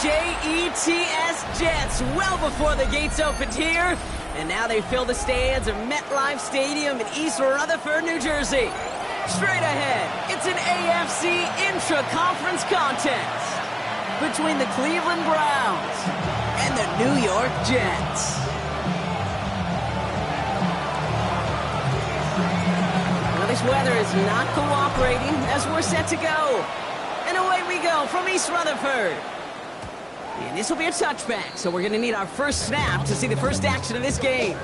J-E-T-S Jets well before the gates opened here. And now they fill the stands of MetLife Stadium in East Rutherford, New Jersey. Straight ahead, it's an AFC intra-conference contest between the Cleveland Browns and the New York Jets. Well, this weather is not cooperating as we're set to go. And away we go from East Rutherford. And this will be a touchback, so we're going to need our first snap to see the first action of this game.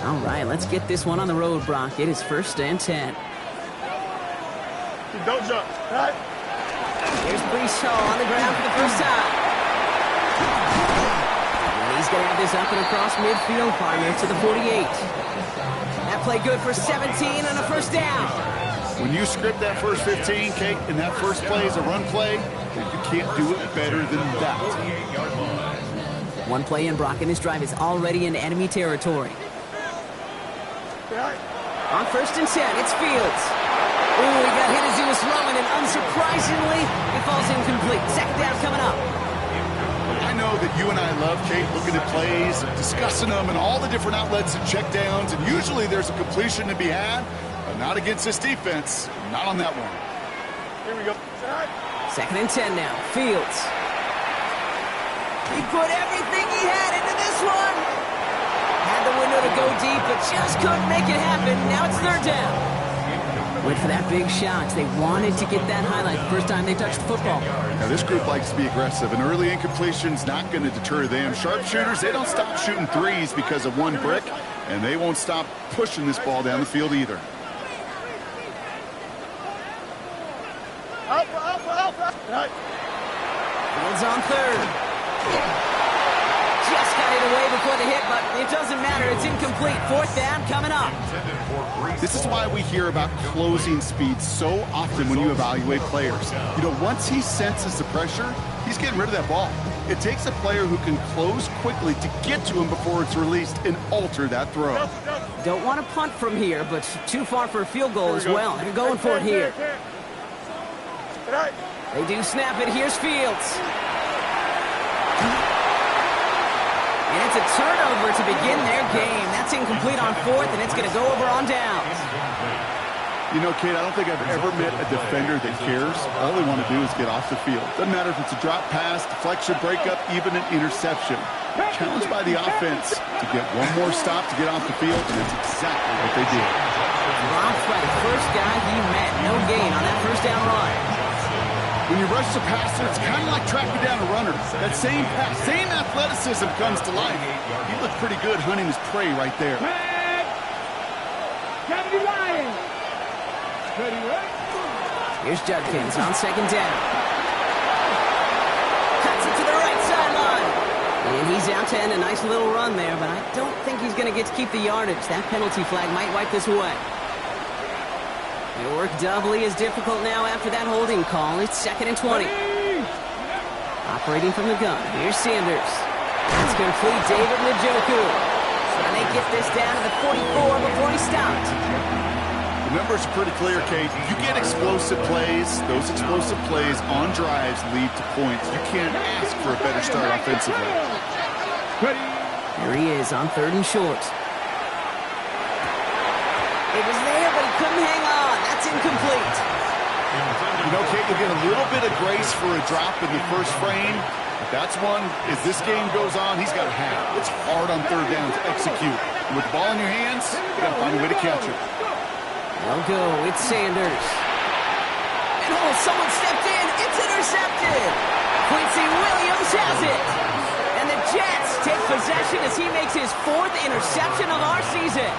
All right, let's get this one on the road, Brock. It is 1st and 10. Don't jump. Right. Here's Breece Hall on the ground for the first time. And he's going to have this up and across midfield, partner, to the 48. That play good for 17 and a first down. When you script that first 15, Kate, and that first play is a run play, you can't do it better than that. One play in, Brock, and this drive is already in enemy territory. On 1st and 10, it's Fields. Ooh, he got hit as he was throwing, and unsurprisingly, it falls incomplete. Second down coming up. I know that you and I love, Kate, looking at plays, discussing them, and all the different outlets and checkdowns, and usually there's a completion to be had, but not against this defense. Not on that one. Here we go. 2nd and 10 now. Fields. He put everything he had into this one. Had the window to go deep, but just couldn't make it happen. Now it's 3rd down. Went for that big shot. They wanted to get that highlight the first time they touched the football. Now, this group likes to be aggressive. An early incompletion's not going to deter them. Sharpshooters, they don't stop shooting threes because of one brick, and they won't stop pushing this ball down the field either. Fields on 3rd. Just got it away before the hit, but it doesn't matter. It's incomplete. 4th down coming up. This is why we hear about closing speed so often when you evaluate players. You know, once he senses the pressure, he's getting rid of that ball. It takes a player who can close quickly to get to him before it's released and alter that throw. Don't want to punt from here, but too far for a field goal as well. They're going for it here. They do snap it. Here's Fields. And it's a turnover to begin their game. That's incomplete on 4th, and it's going to go over on downs. You know, Kate, I don't think I've ever met a defender that cares. All they want to do is get off the field. Doesn't matter if it's a drop pass, deflection, breakup, even an interception. Challenged by the offense to get one more stop to get off the field, and that's exactly what they did. Dropped by the first guy he met. No gain on that first down run. When you rush the passer, it's kind of like tracking down a runner. That same pass, same athleticism comes to life. He looked pretty good hunting his prey right there. Here's Judkins on 2nd down. Cuts it to the right sideline. And he's out to end a nice little run there, but I don't think he's going to get to keep the yardage. That penalty flag might wipe this away. They work doubly as difficult now after that holding call. It's 2nd and 20. Operating from the gun. Here's Sanders. That's complete. David Njoku. And they get this down to the 44 before he stopped. The numbers are pretty clear, Kate. You get explosive plays. Those explosive plays on drives lead to points. You can't ask for a better start offensively. Here he is on 3rd and short. It was there, but he couldn't hang on. That's incomplete. You know, Kate, you'll get a little bit of grace for a drop in the first frame. But that's one, as this game goes on, he's got to have. It's hard on 3rd down to execute. And with the ball in your hands, you got to find a way to catch it. They'll go. It's Sanders. And someone stepped in. It's intercepted. Quincy Williams has it. And the Jets take possession as he makes his 4th interception of our season.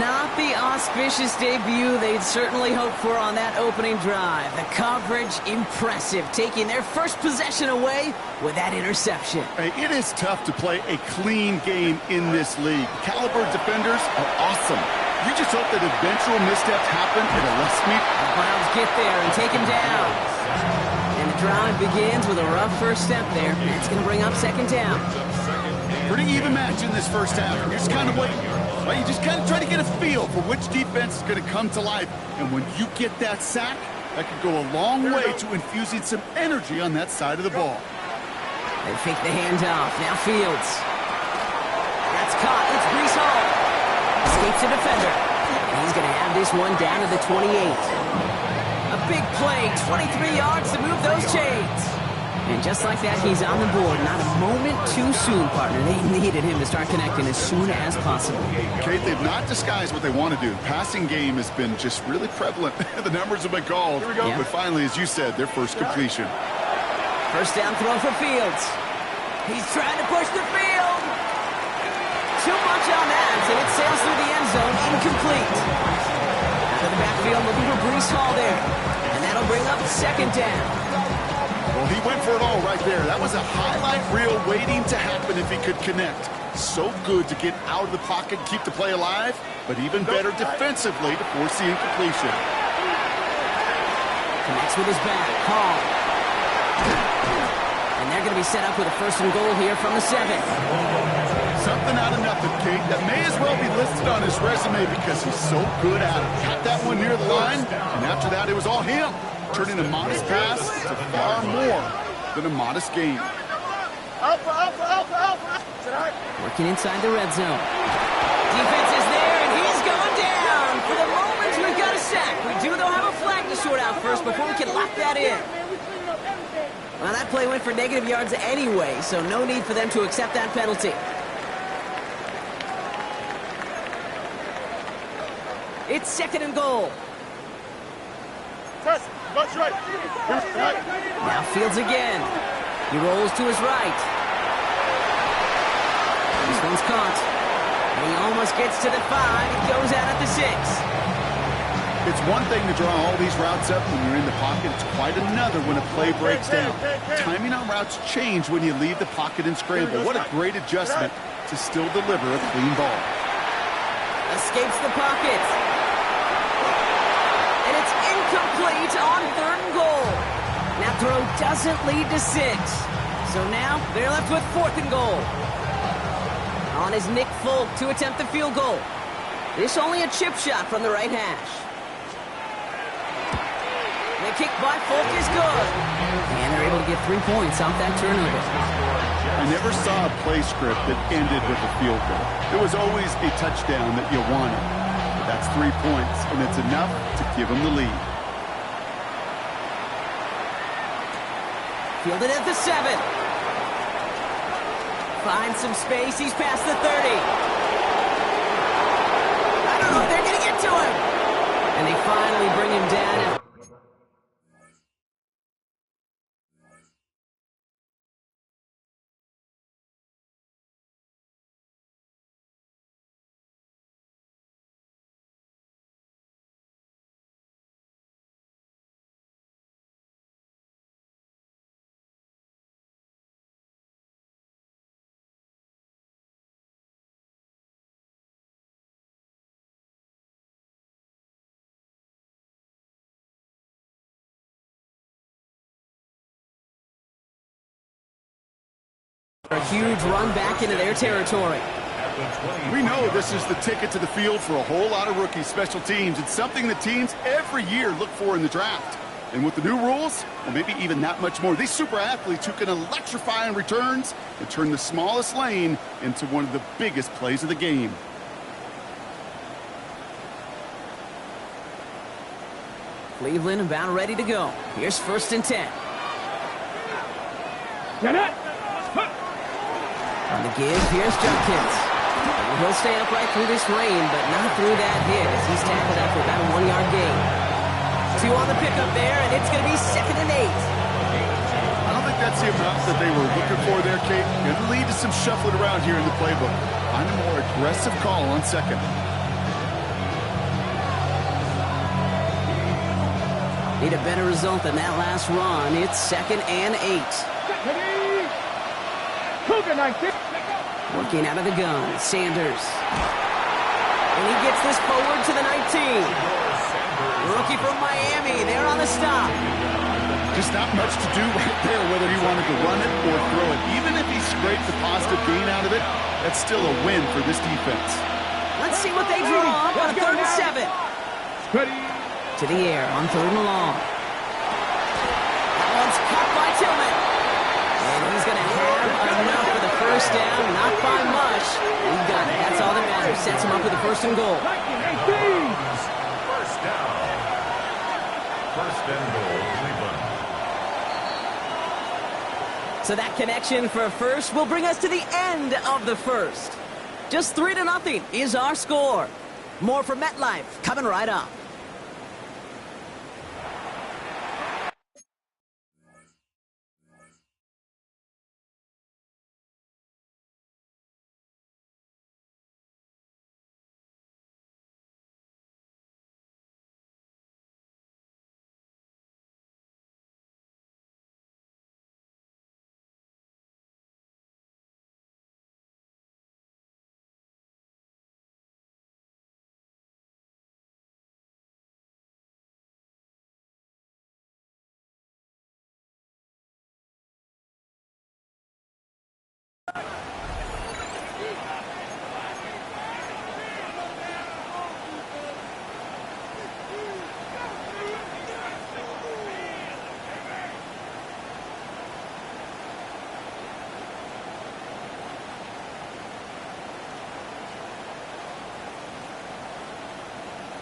Not the auspicious debut they'd certainly hoped for on that opening drive. The coverage, impressive, taking their first possession away with that interception. Hey, it is tough to play a clean game in this league. Caliber defenders are awesome. You just hope that eventual missteps happen at a less meet. The Browns get there and take him down. And the drive begins with a rough first step there. That's going to bring up 2nd down. Pretty even match in this first half. You're just kind of waiting. Right, you just kind of try to get a feel for which defense is going to come to life. And when you get that sack, that could go a long way to infusing some energy on that side of the ball. They fake the handoff. Now Fields. That's caught. It's Breece Hall. Escapes a defender. And he's going to have this one down to the 28. A big play. 23 yards to move those chains. And just like that, he's on the board. Not a moment too soon, partner. They needed him to start connecting as soon as possible. Kate, they've not disguised what they want to do. Passing game has been just really prevalent. The numbers have been called. Here we go. Yeah. But finally, as you said, their first completion. First down throw for Fields. He's trying to push the field. Too much on that, and it sails through the end zone, incomplete. Out of the backfield, looking for Breece Hall there. And that'll bring up second down. Well, he went for it all right there. That was a highlight reel waiting to happen if he could connect. So good to get out of the pocket and keep the play alive, but even better defensively to force the incompletion. Connects with his back. Hall. And they're going to be set up with a first and goal here from the 7. Something out of nothing, Kate. That may as well be listed on his resume because he's so good at it. Got that one near the line, and after that, it was all him. Turning a modest pass to far more than a modest gain. Working inside the red zone. Defense is there, and he's going down. For the moment, we've got a sack. We do, though, have a flag to sort out first before we can lock that in. Well, that play went for negative yards anyway, so no need for them to accept that penalty. It's second and goal. Now Fields again. He rolls to his right. This one's caught. And he almost gets to the 5. He goes out at the 6. It's one thing to draw all these routes up when you're in the pocket. It's quite another when a play breaks down. Timing on routes change when you leave the pocket and scramble. What a great adjustment to still deliver a clean ball. Escapes the pocket. Incomplete on third and goal. That throw doesn't lead to 6. So now they're left with fourth and goal. On is Nick Folk to attempt the field goal. This only a chip shot from the right hash. The kick by Folk is good. And they're able to get 3 points off that turnover. I never saw a play script that ended with a field goal. There was always a touchdown that you wanted. That's 3 points, and it's enough to give them the lead. Fielded at the 7. Finds some space. He's past the 30. I don't know if they're going to get to him. And they finally bring him down. A huge run back into their territory. We know this is the ticket to the field for a whole lot of rookie special teams. It's something that teams every year look for in the draft. And with the new rules, well, maybe even that much more, these super athletes who can electrify on returns and turn the smallest lane into one of the biggest plays of the game. Cleveland about ready to go. Here's first and 10. On the give, here's Judkins. He'll stay upright through this rain, but not through that hit as he's tackled out for about a 1-yard gain. 2 on the pickup there, and it's going to be second and 8. I don't think that's the amount that they were looking for there, Kate. It'll lead to some shuffling around here in the playbook. Find a more aggressive call on second. Need a better result than that last run. It's second and 8. Working out of the gun, Sanders. And he gets this forward to the 19. Rookie from Miami, they're on the stop. Just not much to do right there, whether he wanted to run it or throw it. Even if he scraped the positive gain out of it, that's still a win for this defense. Let's Let's see what they draw up on a 3rd and 7. To the air on 3rd and long. That one's caught by Tillman. And he's going to have enough for the first down, not by much. He got it. That's all that matters. Sets him up with the 1st and goal. First down. 1st and goal, Cleveland. So that connection for a first will bring us to the end of the first. Just 3-0 is our score. More from MetLife coming right up.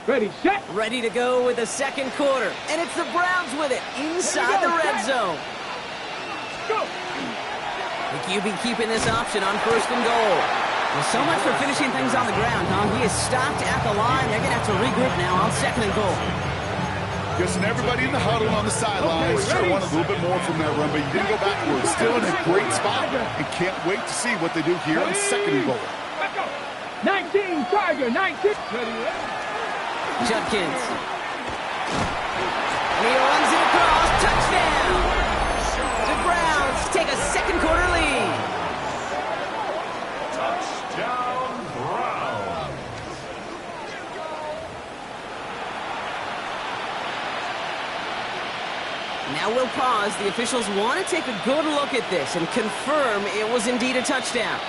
Ready, set. Ready to go with the 2nd quarter. And it's the Browns with it inside the red zone. Go. The QB keeping this option on 1st and goal. Well, so much for finishing things on the ground, huh? He is stopped at the line. They're going to have to regroup now on 2nd and goal. Guessing everybody in the huddle on the sidelines sure want a little bit more from that run, but you didn't go backwards. Still in a great spot and can't wait to see what they do here on 2nd and goal. 19, Tiger, 19. Judkins. And he runs it across. Touchdown! The Browns take a 2nd quarter lead. Touchdown, Browns. Now we'll pause. The officials want to take a good look at this and confirm it was indeed a touchdown.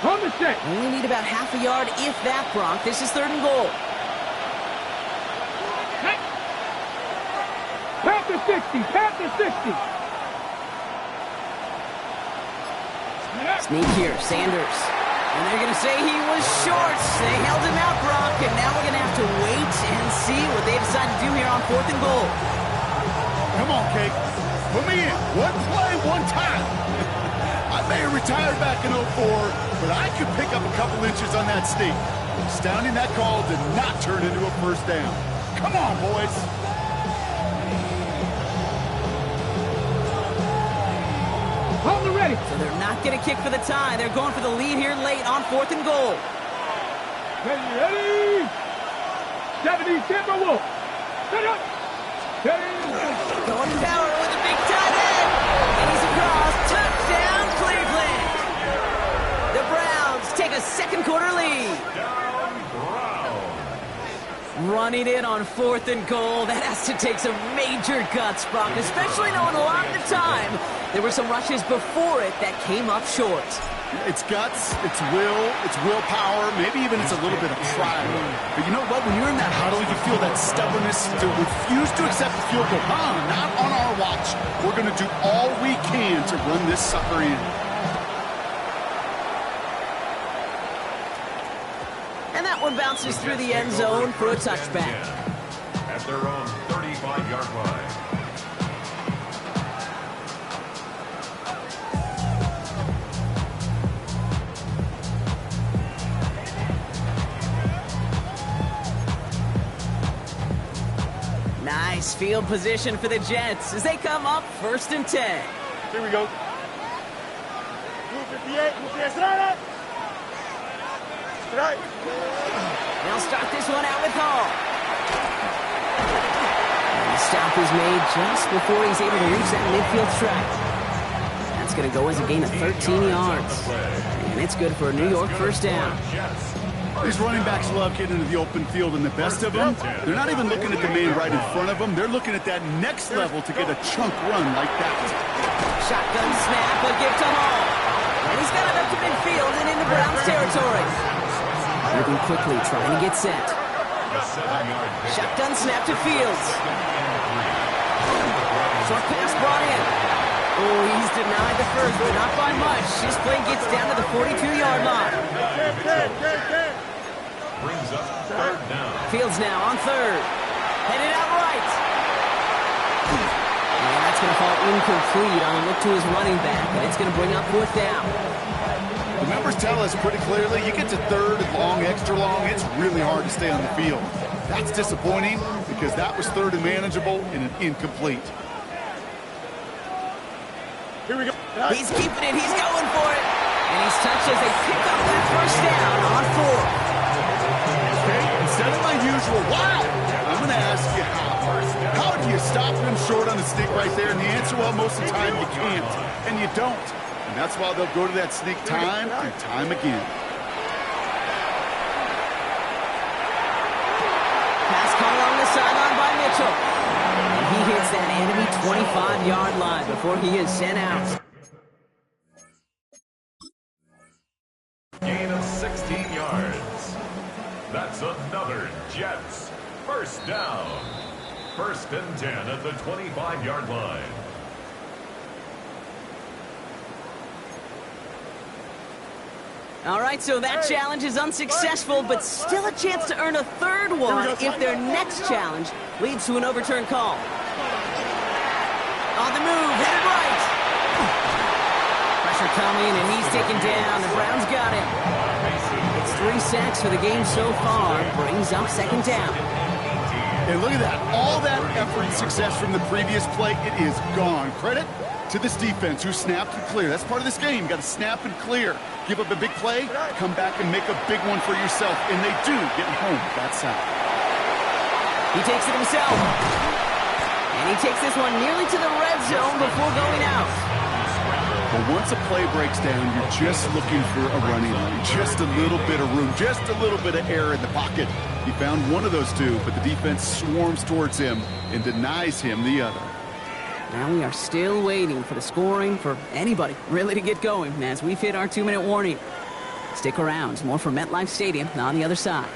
On the set. Only need about half a yard, if that, Bronk. This is 3rd and goal. Panther 60, Panther 60. Sneak here, Sanders. And they're going to say he was short. They held him out, Bronk, and now we're going to have to wait and see what they decide to do here on 4th and goal. Come on, Cake. Put me in. One play, one time. I may have retired back in 04, but I could pick up a couple inches on that sneak. Astounding that call did not turn into a 1st down. Come on, boys. On the ready. So they're not going to kick for the tie. They're going for the lead here late on 4th and goal. Ready. 70, Timberwolf. Set up. Going power with a big tight end. And he's across. Touchdown, Cleveland. The Browns take a 2nd quarter lead. Running it on 4th and goal. That has to take some major guts, Brock, especially knowing a lot of the time there were some rushes before it that came up short. It's guts, it's willpower, maybe even it's a little bit of pride. But you know what? When you're in that huddle, you feel that stubbornness to refuse to accept the field goal. Not on our watch. We're going to do all we can to run this sucker in. And that one bounces through the end zone for a touchback. At their own 35-yard line. Nice field position for the Jets as they come up 1st and 10. Here we go. They'll start this one out with Hall. And the stop is made just before he's able to reach that midfield track. That's going to go as a gain of 13 yards. And it's good for a New York 1st down. These running backs love getting into the open field, and the best of them, they're not even looking at the man right in front of them. They're looking at that next level to get a chunk run like that. Shotgun snap, a give to Hall. And he's got it up to midfield and into Browns territory. Moving quickly, trying to get set. Shotgun snap to Fields. Short pass brought in. Oh, he's denied the first, but not by much. This play gets down to the 42-yard line. Brings up third down. Fields now on third. Headed out right. And that's going to fall incomplete on a look to his running back, and it's going to bring up fourth down. The numbers tell us pretty clearly, you get to third and long, extra long, it's really hard to stay on the field. That's disappointing because that was third and manageable and an incomplete. Here we go. He's keeping it. He's going for it. And he's touched as they pick up that first down on fourth. Okay, instead of my usual, wow, I'm going to ask you how do you stop him short on the sneak right there? And the answer, well, most of the time you can't, and you don't. And that's why they'll go to that sneak time and time again. Pass caught along the sideline by Mitchell. And he hits that enemy 25-yard line before he is sent out. Gain of 16 yards. That's another Jets first down. 1st and 10 at the 25-yard line. All right, so that challenge is unsuccessful, but still a chance to earn a third one if their next challenge leads to an overturned call. On the move, headed right. Pressure coming, and he's taken down. The Browns got him. It's 3 sacks for the game so far. Brings up second down. And look at that. All that effort and success from the previous play, it is gone. Credit to this defense who snapped and clear. That's part of this game. You got to snap and clear. Give up a big play, come back and make a big one for yourself. And they do get home that sack. He takes it himself. And he takes this one nearly to the red zone before going out. But once a play breaks down, you're just looking for a running lane. Just a little bit of room, just a little bit of air in the pocket. He found one of those two, but the defense swarms towards him and denies him the other. Now we are still waiting for the scoring for anybody really to get going as we've hit our 2-minute warning. Stick around. More from MetLife Stadium on the other side.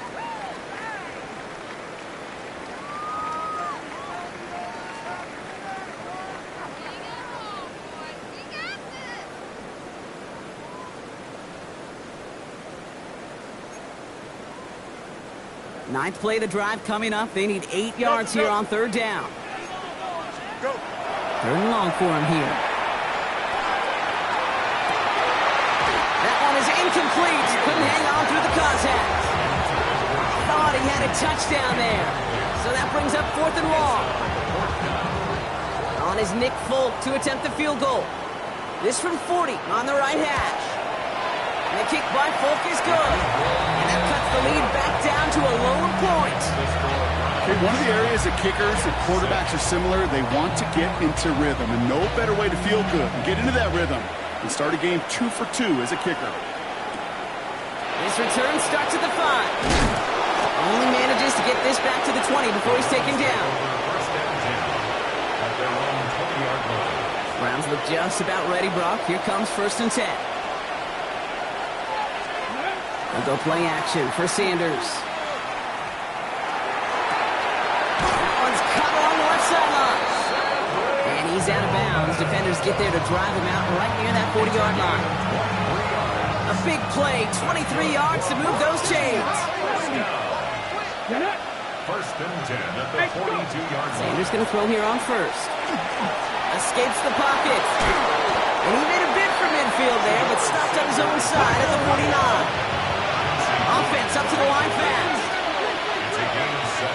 Ninth play of the drive coming up. They need 8 yards here on third down. Go. Third and long for him here. That one is incomplete. Couldn't hang on through the contact. Thought he had a touchdown there. So that brings up 4th and long. On is Nick Folk to attempt the field goal. This from 40 on the right hash. And the kick by Folk is good. And that cuts the lead back down to a lone point. Okay, one of the areas that kickers and quarterbacks are similar, they want to get into rhythm. And no better way to feel good and get into that rhythm than start a game 2 for 2 as a kicker. This return starts at the 5. Only manages to get this back to the 20 before he's taken down. 1st and 10 at their own 20-yard line. Browns look just about ready, Brock. Here comes 1st and 10. They'll go play action for Sanders. That one's cut along the left sideline. And he's out of bounds. Defenders get there to drive him out right near that 40-yard line. A big play, 23 yards to move those chains. 1st and 10 at the 42-yard line. Sanders going to throw here on 1st. Escapes the pocket. And he made a bid for midfield there, but stopped on his own side at the 49. Offense up to the line fast. It's a gain of 7.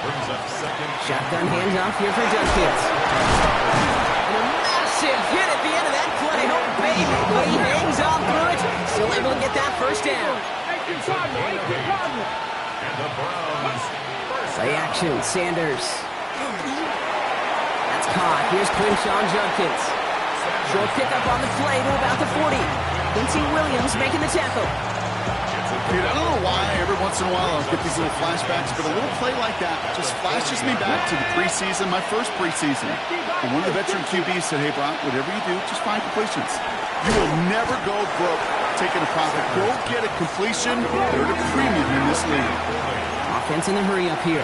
Brings up second. Shotgun handoff here for Judkins. And a massive hit at the end of that play. Oh, baby. But he hangs on through it. Still able to get that first down. And the Browns first Play action. Sanders. That's caught. Here's Quinshawn Judkins. Short pickup on the play to about the 40. Quincy Williams making the tackle. Kate, I don't know why every once in a while I'll get these little flashbacks, but a little play like that just flashes me back to the preseason, my first preseason. And one of the veteran QBs said, hey, Brock, whatever you do, just find completions. You will never go broke taking a profit. Go get a completion. They're at a premium in this league. Offense in the hurry up here.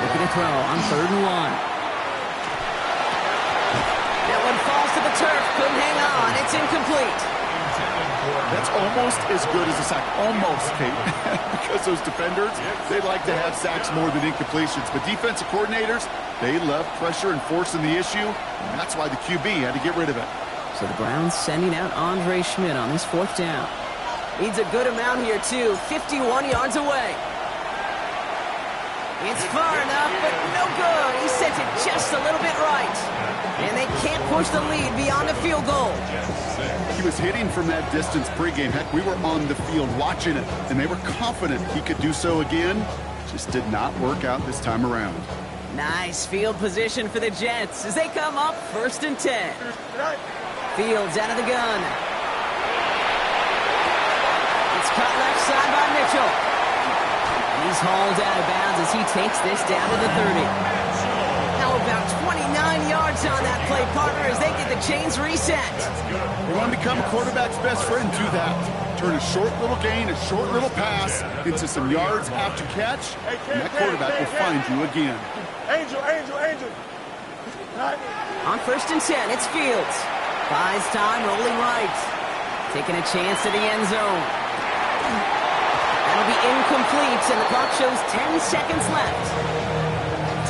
Looking to throw on 3rd and 1. That one falls to the turf. Couldn't hang on. It's incomplete. That's almost as good as a sack. Almost, Kate. Because those defenders, they like to have sacks more than incompletions. But defensive coordinators, they love pressure and forcing the issue. And that's why the QB had to get rid of it. So the Browns sending out Andre Schmidt on this 4th down. Needs a good amount here, too. 51 yards away. It's far enough, but no good. He sent it just a little bit right. And they can't push the lead beyond a field goal. He was hitting from that distance pregame. Heck, we were on the field watching it, and they were confident he could do so again. Just did not work out this time around. Nice field position for the Jets as they come up 1st and 10. Fields out of the gun. It's caught left side by Mitchell. And he's hauled out of bounds as he takes this down to the 30. How about 29 yards on that play, partner, as they get the chains reset. You want to become a quarterback's best friend, do that. Turn a short little gain, a short little pass into some yards after catch, and that quarterback will find you again. Angel. On 1st and 10, it's Fields. Buys time, rolling right. Taking a chance to the end zone. That'll be incomplete, and the clock shows 10 seconds left.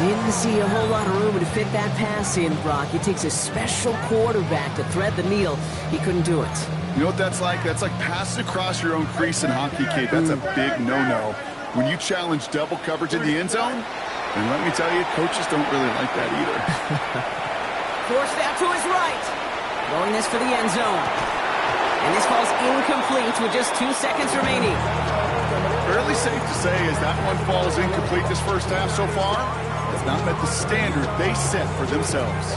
Didn't see a whole lot of room to fit that pass in, Brock. It takes a special quarterback to thread the needle. He couldn't do it. You know what that's like? That's like passing across your own crease in hockey, Kate. That's a big no-no. When you challenge double coverage in the end zone, and let me tell you, coaches don't really like that either. Forced out to his right. Throwing this for the end zone. And this falls incomplete with just 2 seconds remaining. Fairly safe to say as that one falls incomplete this first half so far, has not met the standard they set for themselves.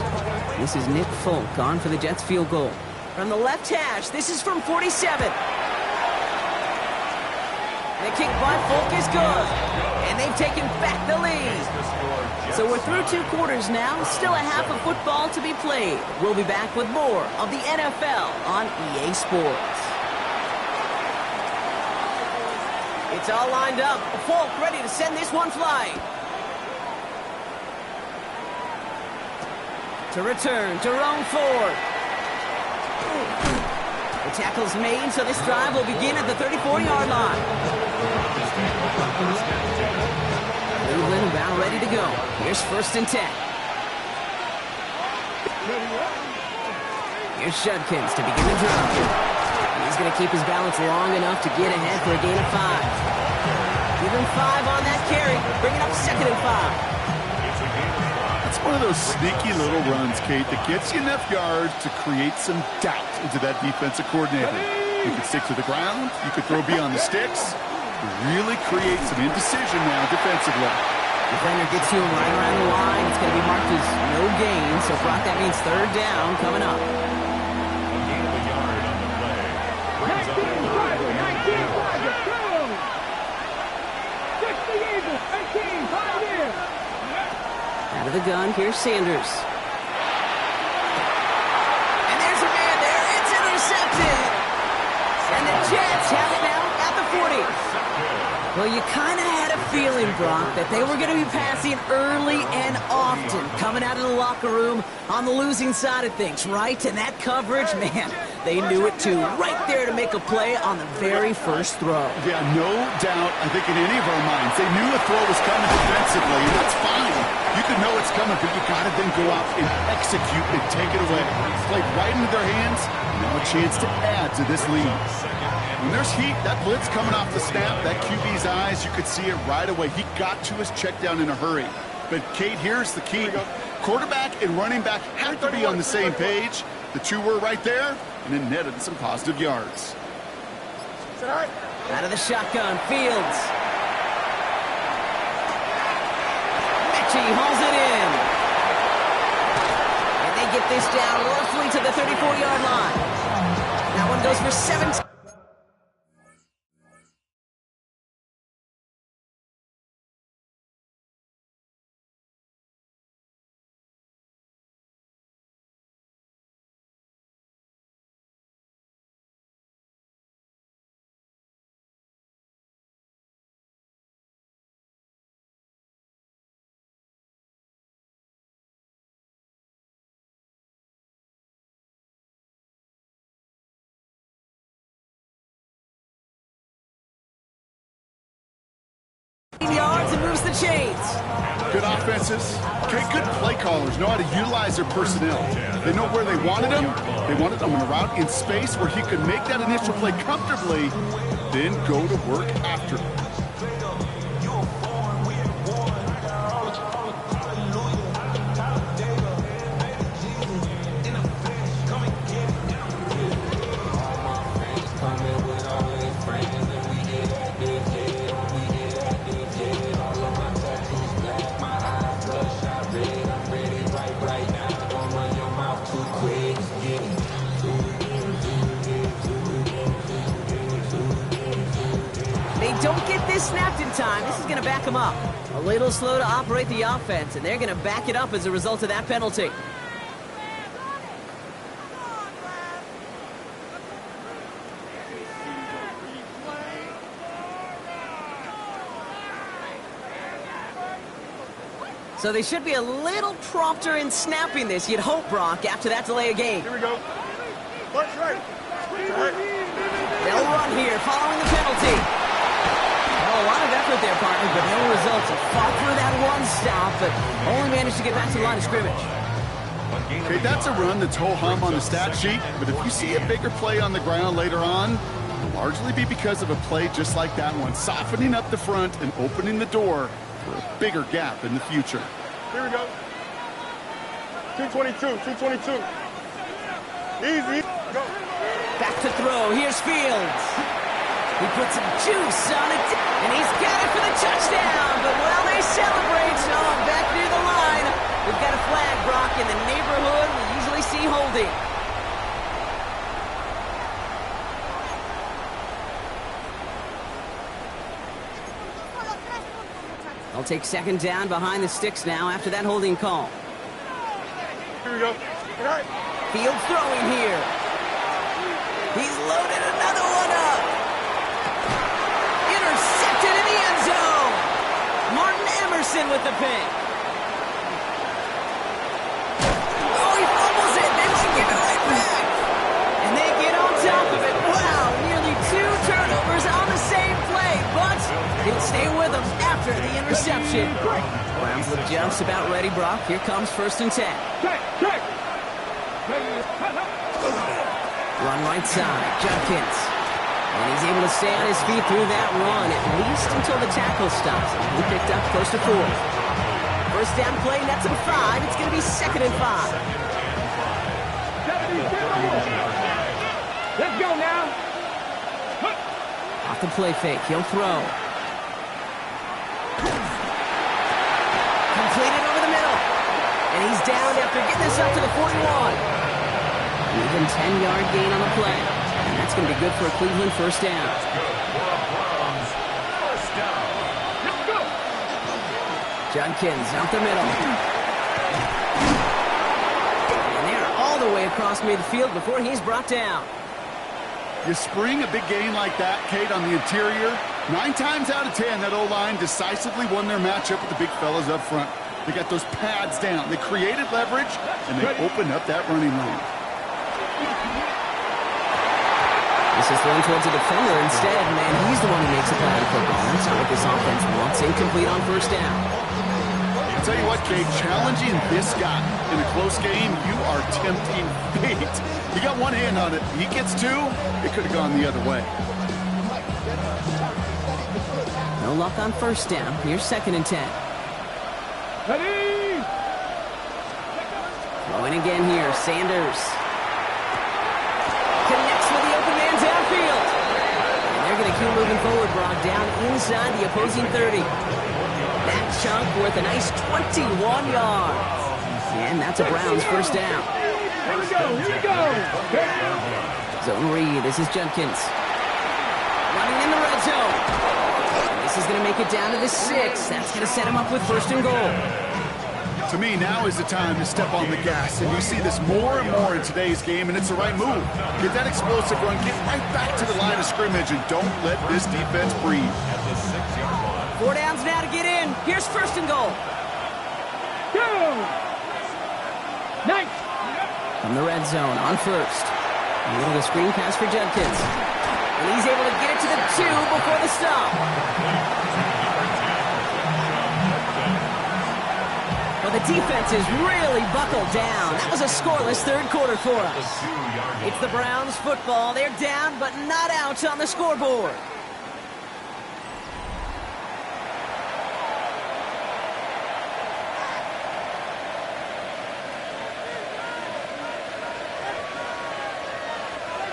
This is Nick Folk on for the Jets field goal. From the left hash, this is from 47. The kick by Folk is good. And they've taken back the lead. So we're through 2 quarters now. Still a half of football to be played. We'll be back with more of the NFL on EA Sports. It's all lined up. Folk ready to send this one flying. To return, Jerome Ford. The tackle's made, so this drive will begin at the 34-yard line. Cleveland about ready to go. Here's 1st and 10. Here's Judkins to begin the drive. He's going to keep his balance long enough to get ahead for a gain of 5. Give him 5 on that carry. Bring it up 2nd and 5. It's one of those sneaky little runs, Kate, that gets you enough yards to create some doubt into that defensive coordinator. You could stick to the ground. You could throw beyond the sticks. Really create some indecision now defensively. Defender gets to him right around the line. It's going to be marked as no gain. So, Brock, that means 3rd down coming up. A gain of a yard on the play. Brings up 60 Eagles, 18, 5 in. Out of the gun, here's Sanders. And there's a man there. It's intercepted. And the Jets have it now at the 40. Well, you kind of had a feeling, Brock, that they were going to be passing early and often, coming out of the locker room on the losing side of things, right? And that coverage, man, they knew it too. Right there to make a play on the very first throw. Yeah, no doubt, I think in any of our minds, they knew a throw was coming defensively, and that's fine. You can know it's coming, but you got to then go out and execute and take it away. It's played right into their hands, now a chance to add to this lead. When there's heat, that blitz coming off the snap, that QB's eyes, you could see it right away. He got to his check down in a hurry. But, Kate, here's the key. Quarterback and running back have to be on the same page. The two were right there, and then netted some positive yards. Out of the shotgun, Fields. Mechie hauls it in. And they get this down roughly to the 34-yard line. That one goes for 17. Yards and moves the chains. Good offenses. Okay, good play callers know how to utilize their personnel. They know where they wanted him. They wanted him on a route in space where he could make that initial play comfortably, then go to work after. Don't get this snapped in time. This is going to back them up. A little slow to operate the offense, and they're going to back it up as a result of that penalty. So they should be a little prompter in snapping this, you'd hope, Brock, after that delay of game. Here we go. Punch right. They'll run here following the penalty. A lot of effort there, partner, but no results. He fought through that one stop, but only managed to get back to the line of scrimmage. Okay, that's a run that's ho-hum on the stat sheet, but if you see a bigger play on the ground later on, it'll largely be because of a play just like that one, softening up the front and opening the door for a bigger gap in the future. Here we go. 222, 222. Easy. Go. Back to throw. Here's Fields. He puts some juice on it, and he's got it for the touchdown. But while they celebrate, back near the line, we've got a flag, Brock, in the neighborhood we usually see holding. They'll take second down behind the sticks now after that holding call. Here we go. All right. Fields throwing here. He's loaded another one up. Intercepted in the end zone. Martin Emerson with the pick. Oh, he fumbles it. They might give it right back. And they get on top of it. Wow, nearly 2 turnovers on the same play, but he'll stay with them after the interception. Browns look just about ready, Brock. Here comes 1st and 10. Check. Run right side, Judkins. And he's able to stay on his feet through that run, at least until the tackle stops. He picked up close to 4. First down play, nets him 5. It's going to be 2nd and 5. Let's go now. Off the play fake, he'll throw. Completed over the middle. And he's down after getting this up to the 41. Even 10-yard gain on the play. And that's going to be good for a Cleveland first down. Judkins out the middle. And they're all the way across midfield before he's brought down. You spring a big game like that, Kate, on the interior. 9 times out of 10, that O-line decisively won their matchup with the big fellas up front. They got those pads down. They created leverage, and they opened up that running lane. This is thrown towards a defender instead. Man, he's the one who makes a play on football. That's not what this offense wants. Incomplete on first down. I'll tell you what, Kate, challenging this guy in a close game, you are tempting fate. You got one hand on it. He gets 2, it could have gone the other way. No luck on first down. Here's 2nd and 10. Ready. Throwing again here, Sanders. Connects with the open man downfield. And they're going to keep moving forward, Brock, down inside the opposing 30. That chunk worth a nice 21 yards. And that's a Browns first down. Here we go. Zone read. This is Judkins. Running in the red zone. This is going to make it down to the 6. That's going to set him up with first and goal. To me, now is the time to step on the gas, and you see this more and more in today's game, and it's the right move. Get that explosive run, get right back to the line of scrimmage, and don't let this defense breathe. At the 6-yard line. 4 downs now to get in. Here's first and goal. Go! Nice! From the red zone on first. Middle of the screen pass for Judkins. And he's able to get it to the 2 before the stop. But the defense is really buckled down. That was a scoreless third quarter for us. It's the Browns football. They're down, but not out on the scoreboard.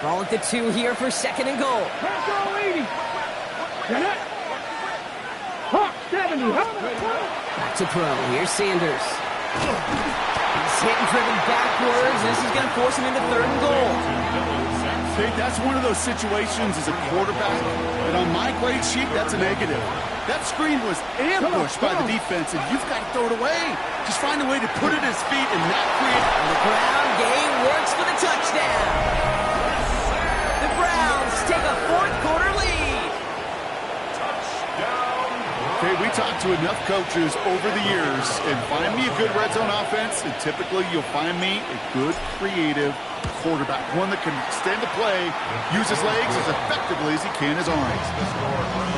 Ball at the 2 here for second and goal. Let's go, 80! Get it! Hawk, 70! Back to throw. Here's Sanders. He's hit and driven backwards. This is going to force him into third and goal. Hey, that's one of those situations as a quarterback, and on my grade sheet, that's a negative. That screen was ambushed by the defense, and you've got to throw it away. Just find a way to put it at his feet and not create... And the ground game works for the touchdown. The Browns take a fourth quarter lead. Okay, we talked to enough coaches over the years, and find me a good red zone offense, and typically you'll find me a good, creative quarterback, one that can stand the play, use his legs as effectively as he can his arms.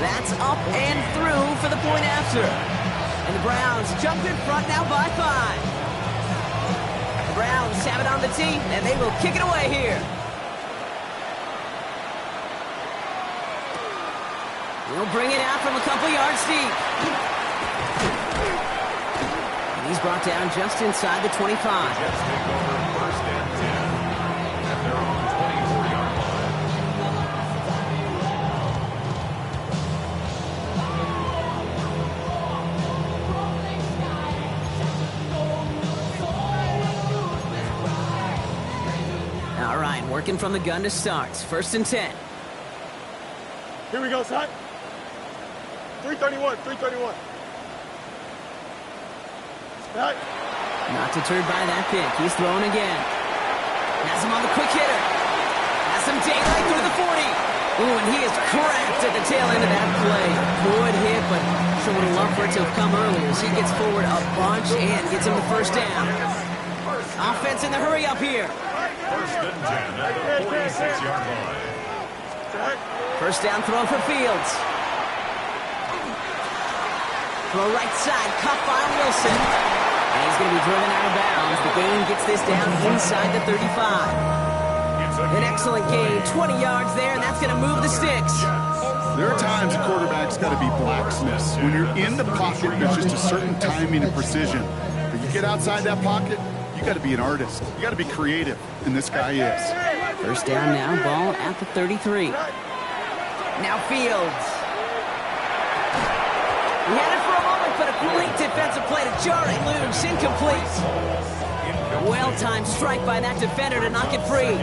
That's up and through for the point after. And the Browns jump in front now by 5. The Browns have it on the tee, and they will kick it away here. He'll bring it out from a couple yards deep. And he's brought down just inside the 25. Jets take over first and 10 at their own 24-yard line. All right, working from the gun to start. First and 10. Here we go, son. 331, 331. Right. Not deterred by that pick. He's throwing again. Has him on the quick hitter. Has some daylight through the 40. Ooh, and he is cracked at the tail end of that play. Good hit, but sure would have loved for it to have come earlier as he gets forward a bunch and gets him the first down. Offense in the hurry up here. First and 10 at the 46-yard line. First down throw for Fields. Throw right side, cut by Wilson. And he's going to be driven out of bounds. The gain gets this down inside the 35. An excellent gain, 20 yards there, and that's going to move the sticks. There are times a quarterback's got to be blacksmith. When you're in the pocket, there's just a certain timing and precision. But you get outside that pocket, you got to be an artist. You got to be creative, and this guy is. First down now, ball at the 33. Now Fields. He had it for a moment, but a great defensive play to jar it loose. Incomplete. Well-timed strike by that defender to knock it free.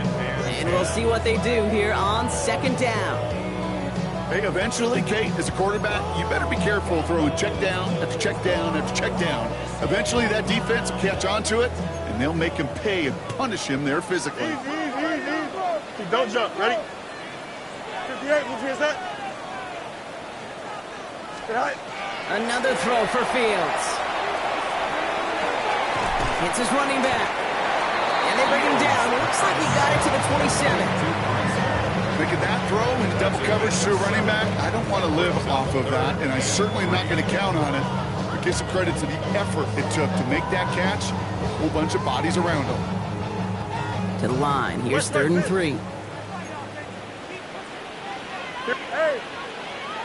And we'll see what they do here on second down. Hey, eventually, Kate, as a quarterback, you better be careful throwing check down after check down after check down. Eventually, that defense will catch on to it, and they'll make him pay and punish him there physically. Easy. Don't jump. Ready? 58, which is that? Right. Another throw for Fields. It's his running back. And they bring him down. It looks like he got it to the 27. Making that throw in double coverage to a running back, I don't want to live off of that, and I certainly am not going to count on it. But give some credit to the effort it took to make that catch. A whole bunch of bodies around him. To the line. Here's third and 3. Hey,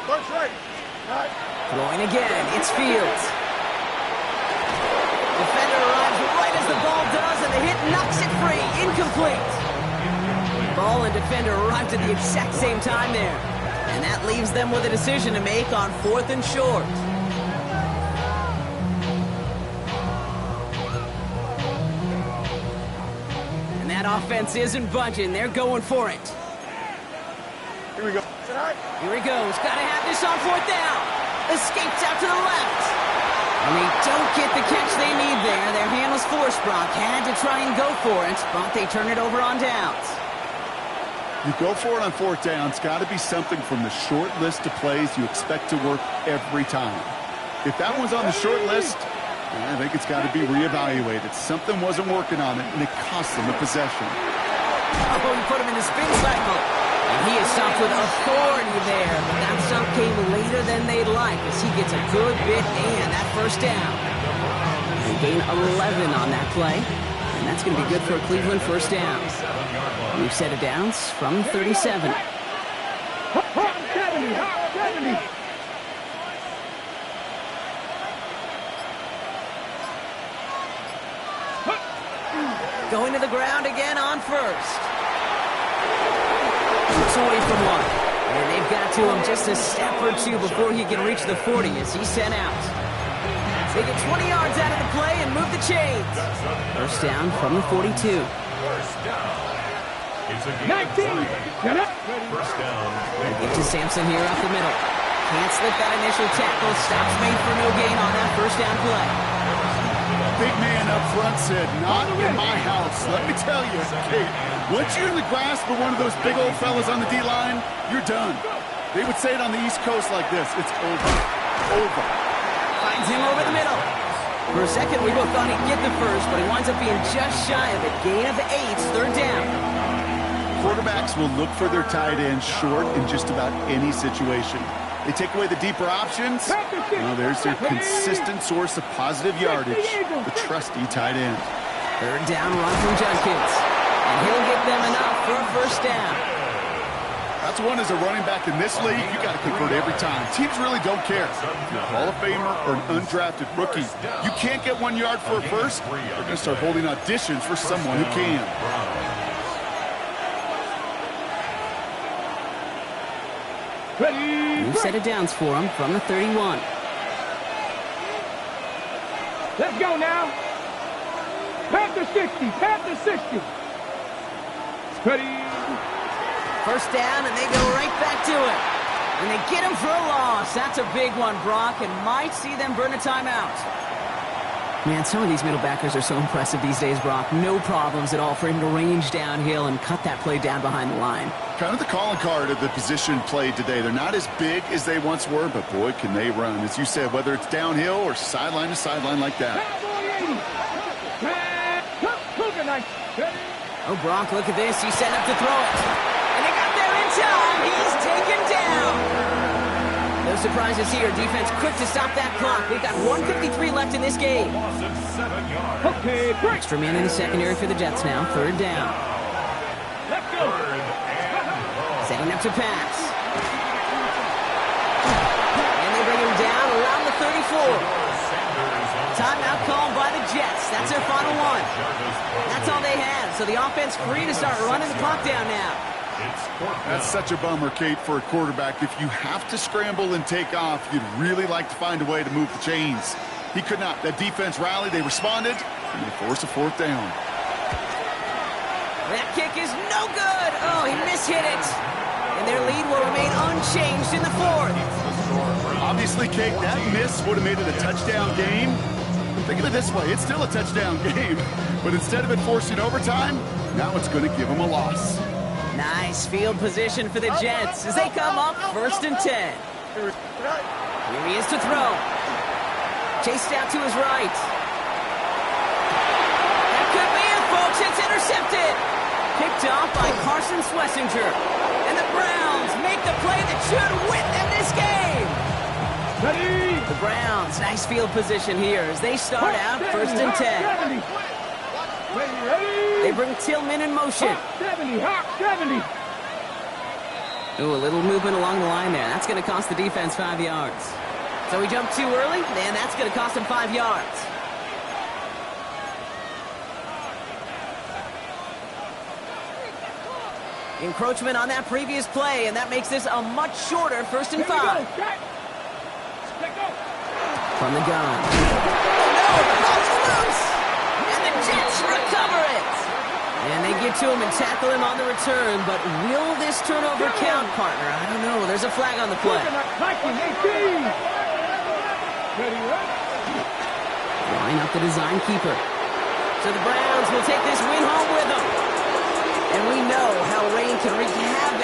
first right. Right. Throwing again. It's Fields. Defender arrives right as the ball does, and the hit knocks it free. Incomplete. Ball and defender arrived at the exact same time there. And that leaves them with a decision to make on 4th and short. And that that offense isn't budging. They're going for it. Here we go. Here he goes. Got to have this on fourth down. Escapes out to the left. And they don't get the catch they need there. Their hand was forced, Brock. Had to try and go for it, but they turn it over on downs. You go for it on fourth down. It's got to be something from the short list of plays you expect to work every time. If that one's on the short list, I think it's got to be reevaluated. Something wasn't working on it, and it cost them the possession. Oh, he put him in the spin cycle. And he is stopped with authority there. But that stop came later than they'd like as he gets a good bit and that first down. They gain 11 on that play. And that's going to be good for a Cleveland first down. New set of downs from 37. 70. Going to the ground again on first. Looks away from one. And they've got to him just a step or two before he can reach the 40 as he's sent out. They get 20 yards out of the play and move the chains. First down from the 42. First down. It's a game 19. Get up. First down. They get to Sampson here up the middle. Can't slip that initial tackle. Stops made for no gain on that first down play. Big man up front said, not in my house. Let me tell you, Kate, once you're in the grasp of one of those big old fellas on the D-line, you're done. They would say it on the East Coast like this. It's over. Over. Finds him over the middle. For a second, we both thought he'd get the first, but he winds up being just shy of it. Gain of 8, third down. Quarterbacks will look for their tight end short in just about any situation. They take away the deeper options. Well, there's their consistent source of positive yardage, the trusty tight end. Third down run from Judkins. And he'll get them enough for a first down. That's one as a running back in this league, you got to convert every time. Teams really don't care. If you're a Hall of Famer or an undrafted rookie, you can't get 1 yard for a first, they're going to start holding auditions for someone who can. New set of downs for him from the 31. Let's go now. Past the 60. Past the 60. Ready. First down, and they go right back to it. And they get him for a loss. That's a big one, Brock, and might see them burn a timeout. Man, some of these middle backers are so impressive these days, Brock. No problems at all for him to range downhill and cut that play down behind the line. Kind of the calling card of the position played today. They're not as big as they once were, but boy, can they run. As you said, whether it's downhill or sideline to sideline like that. Oh, Brock, look at this. He's setting up to throw it. And they got there in time. He's taken down. No surprises here. Defense quick to stop that clock. We've got 1:53 left in this game. Loss of 7 yards. Okay, break. Extra man in the secondary for the Jets now. Third down. Let's go. Third and long. Setting up to pass. And they bring him down around the 34. Timeout called by the Jets. That's their final one. That's all they had. So the offense free to start running the clock down now. That's such a bummer, Kate, for a quarterback. If you have to scramble and take off, you'd really like to find a way to move the chains. He could not. That defense rallied, they responded, and they forced a fourth down. That kick is no good. Oh, he mishit it. And their lead will remain unchanged in the fourth. Obviously, Kate, that miss would have made it a touchdown game. Think of it this way, it's still a touchdown game. But instead of it forcing overtime, now it's going to give them a loss. Nice field position for the Jets as they come up first and 10. Here he is to throw. Chased out to his right. That could be it, folks. It's intercepted. Picked off by Carson Schlesinger. And the Browns make the play that should win them this game. Ready. The Browns, nice field position here as they start out first and 10. They bring Tillman in motion. 70. 70. Ooh, a little movement along the line there. That's going to cost the defense 5 yards. So he jumped too early, and that's going to cost him 5 yards. Encroachment on that previous play, and that makes this a much shorter first and 5. From the gun. Oh, no, the ball is loose! And the Jets recover it! And they get to him and tackle him on the return, but will this turnover count, partner? I don't know. There's a flag on the play. Line up the design keeper. So the Browns will take this win home with them. And we know how rain can wreak havoc